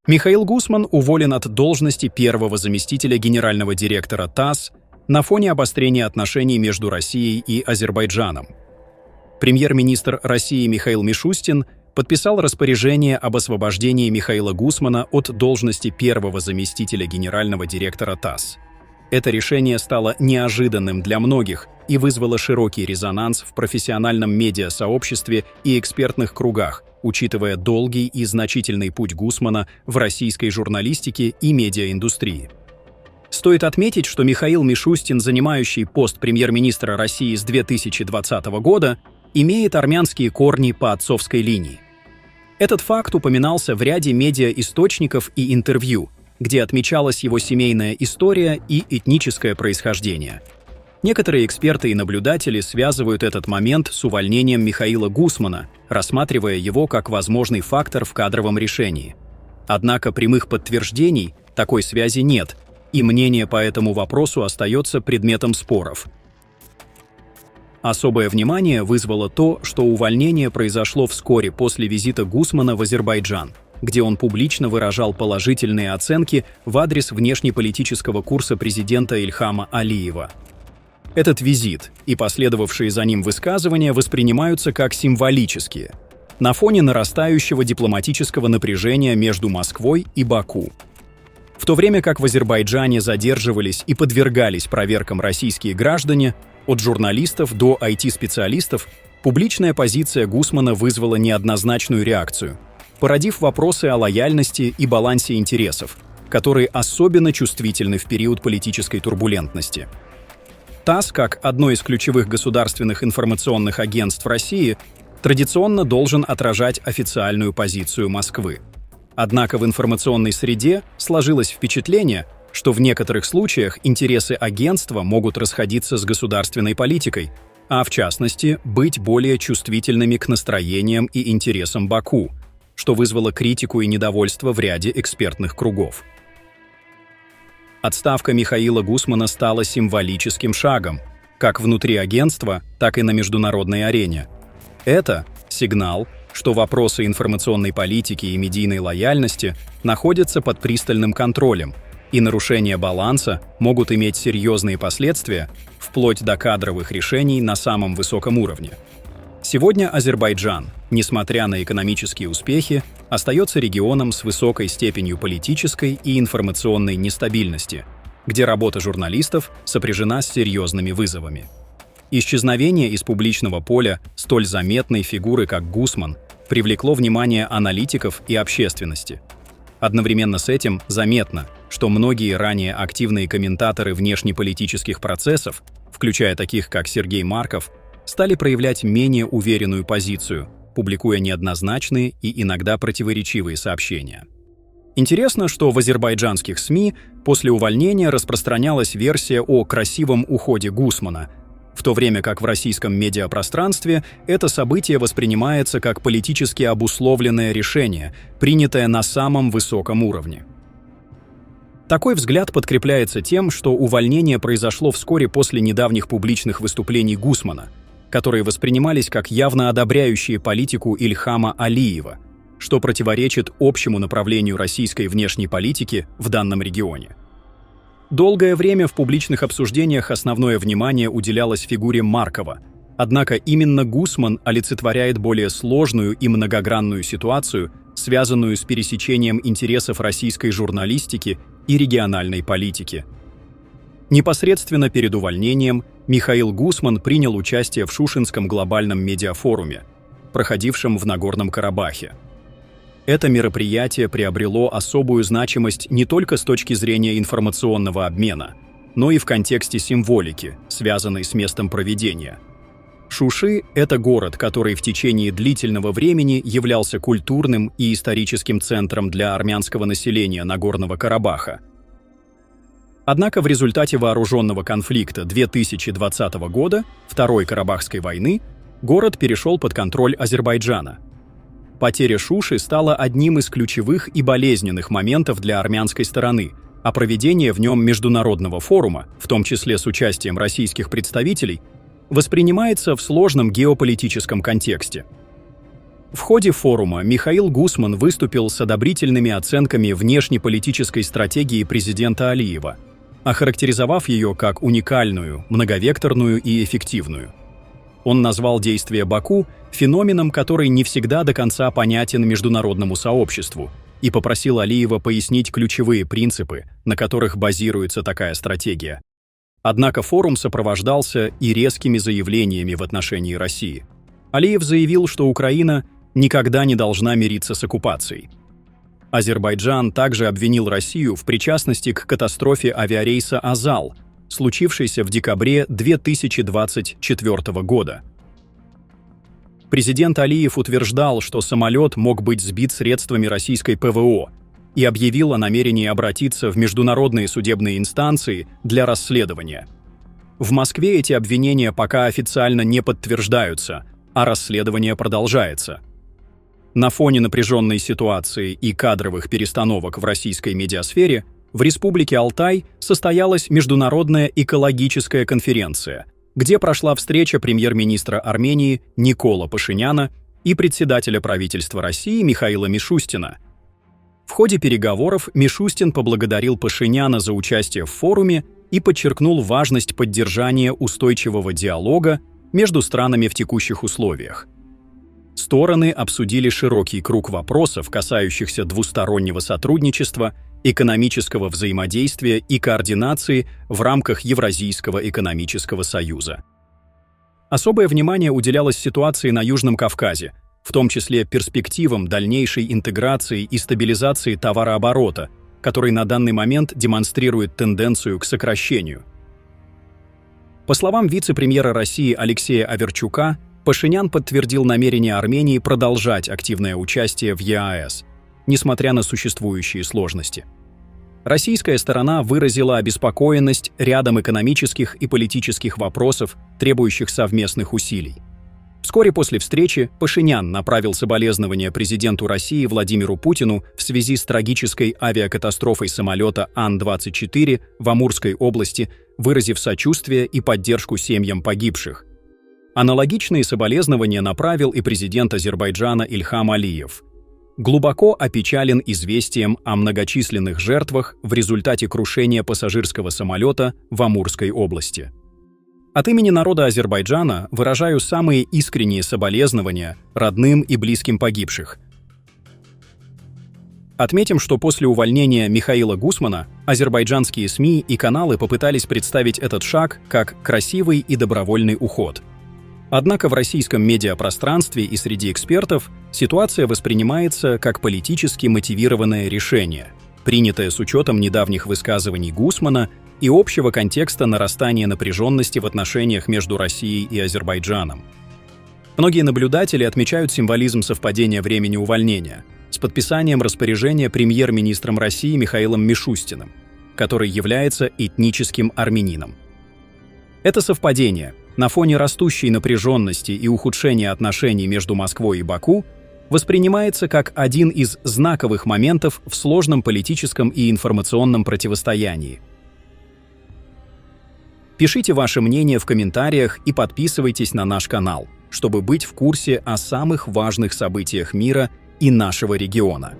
Михаил Гусман уволен от должности первого заместителя генерального директора ТАСС на фоне обострения отношений между Россией и Азербайджаном. Премьер-министр России Михаил Мишустин подписал распоряжение об освобождении Михаила Гусмана от должности первого заместителя генерального директора ТАСС. Это решение стало неожиданным для многих и вызвало широкий резонанс в профессиональном медиасообществе и экспертных кругах, учитывая долгий и значительный путь Гусмана в российской журналистике и медиаиндустрии. Стоит отметить, что Михаил Мишустин, занимающий пост премьер-министра России с 2020 года, имеет армянские корни по отцовской линии. Этот факт упоминался в ряде медиаисточников и интервью, где отмечалась его семейная история и этническое происхождение. Некоторые эксперты и наблюдатели связывают этот момент с увольнением Михаила Гусмана, рассматривая его как возможный фактор в кадровом решении. Однако прямых подтверждений такой связи нет, и мнение по этому вопросу остается предметом споров. Особое внимание вызвало то, что увольнение произошло вскоре после визита Гусмана в Азербайджан, где он публично выражал положительные оценки в адрес внешнеполитического курса президента Ильхама Алиева. Этот визит и последовавшие за ним высказывания воспринимаются как символические, на фоне нарастающего дипломатического напряжения между Москвой и Баку. В то время как в Азербайджане задерживались и подвергались проверкам российские граждане, от журналистов до IT-специалистов, публичная позиция Гусмана вызвала неоднозначную реакцию, породив вопросы о лояльности и балансе интересов, которые особенно чувствительны в период политической турбулентности. ТАСС, как одно из ключевых государственных информационных агентств России, традиционно должен отражать официальную позицию Москвы. Однако в информационной среде сложилось впечатление, что в некоторых случаях интересы агентства могут расходиться с государственной политикой, а в частности, быть более чувствительными к настроениям и интересам Баку, что вызвало критику и недовольство в ряде экспертных кругов. Отставка Михаила Гусмана стала символическим шагом, как внутри агентства, так и на международной арене. Это сигнал, что вопросы информационной политики и медийной лояльности находятся под пристальным контролем, и нарушения баланса могут иметь серьезные последствия, вплоть до кадровых решений на самом высоком уровне. Сегодня Азербайджан, несмотря на экономические успехи, остается регионом с высокой степенью политической и информационной нестабильности, где работа журналистов сопряжена с серьезными вызовами. Исчезновение из публичного поля столь заметной фигуры, как Гусман, привлекло внимание аналитиков и общественности. Одновременно с этим заметно, что многие ранее активные комментаторы внешнеполитических процессов, включая таких как Сергей Марков, стали проявлять менее уверенную позицию, публикуя неоднозначные и иногда противоречивые сообщения. Интересно, что в азербайджанских СМИ после увольнения распространялась версия о красивом уходе Гусмана, в то время как в российском медиапространстве это событие воспринимается как политически обусловленное решение, принятое на самом высоком уровне. Такой взгляд подкрепляется тем, что увольнение произошло вскоре после недавних публичных выступлений Гусмана, которые воспринимались как явно одобряющие политику Ильхама Алиева, что противоречит общему направлению российской внешней политики в данном регионе. Долгое время в публичных обсуждениях основное внимание уделялось фигуре Маркова, однако именно Гусман олицетворяет более сложную и многогранную ситуацию, связанную с пересечением интересов российской журналистики и региональной политики. Непосредственно перед увольнением Михаил Гусман принял участие в Шушинском глобальном медиафоруме, проходившем в Нагорном Карабахе. Это мероприятие приобрело особую значимость не только с точки зрения информационного обмена, но и в контексте символики, связанной с местом проведения. Шуши — это город, который в течение длительного времени являлся культурным и историческим центром для армянского населения Нагорного Карабаха. Однако в результате вооруженного конфликта 2020 года, Второй Карабахской войны, город перешел под контроль Азербайджана. Потеря Шуши стала одним из ключевых и болезненных моментов для армянской стороны, а проведение в нем международного форума, в том числе с участием российских представителей, воспринимается в сложном геополитическом контексте. В ходе форума Михаил Гусман выступил с одобрительными оценками внешнеполитической стратегии президента Алиева, охарактеризовав ее как уникальную, многовекторную и эффективную. Он назвал действия Баку феноменом, который не всегда до конца понятен международному сообществу, и попросил Алиева пояснить ключевые принципы, на которых базируется такая стратегия. Однако форум сопровождался и резкими заявлениями в отношении России. Алиев заявил, что Украина никогда не должна мириться с оккупацией. Азербайджан также обвинил Россию в причастности к катастрофе авиарейса «Азал», случившейся в декабре 2024 года. Президент Алиев утверждал, что самолет мог быть сбит средствами российской ПВО, и объявил о намерении обратиться в международные судебные инстанции для расследования. В Москве эти обвинения пока официально не подтверждаются, а расследование продолжается. На фоне напряженной ситуации и кадровых перестановок в российской медиасфере в Республике Алтай состоялась международная экологическая конференция, где прошла встреча премьер-министра Армении Никола Пашиняна и председателя правительства России Михаила Мишустина. В ходе переговоров Мишустин поблагодарил Пашиняна за участие в форуме и подчеркнул важность поддержания устойчивого диалога между странами в текущих условиях. Стороны обсудили широкий круг вопросов, касающихся двустороннего сотрудничества, экономического взаимодействия и координации в рамках Евразийского экономического союза. Особое внимание уделялось ситуации на Южном Кавказе, в том числе перспективам дальнейшей интеграции и стабилизации товарооборота, который на данный момент демонстрирует тенденцию к сокращению. По словам вице-премьера России Алексея Аверчука, Пашинян подтвердил намерение Армении продолжать активное участие в ЕАЭС, несмотря на существующие сложности. Российская сторона выразила обеспокоенность рядом экономических и политических вопросов, требующих совместных усилий. Вскоре после встречи Пашинян направил соболезнования президенту России Владимиру Путину в связи с трагической авиакатастрофой самолета Ан-24 в Амурской области, выразив сочувствие и поддержку семьям погибших. Аналогичные соболезнования направил и президент Азербайджана Ильхам Алиев. Глубоко опечален известием о многочисленных жертвах в результате крушения пассажирского самолета в Амурской области. От имени народа Азербайджана выражаю самые искренние соболезнования родным и близким погибших. Отметим, что после увольнения Михаила Гусмана азербайджанские СМИ и каналы попытались представить этот шаг как красивый и добровольный уход. Однако в российском медиапространстве и среди экспертов ситуация воспринимается как политически мотивированное решение, принятое с учетом недавних высказываний Гусмана и общего контекста нарастания напряженности в отношениях между Россией и Азербайджаном. Многие наблюдатели отмечают символизм совпадения времени увольнения с подписанием распоряжения премьер-министром России Михаилом Мишустиным, который является этническим армянином. Это совпадение на фоне растущей напряженности и ухудшения отношений между Москвой и Баку воспринимается как один из знаковых моментов в сложном политическом и информационном противостоянии. Пишите ваше мнение в комментариях и подписывайтесь на наш канал, чтобы быть в курсе о самых важных событиях мира и нашего региона.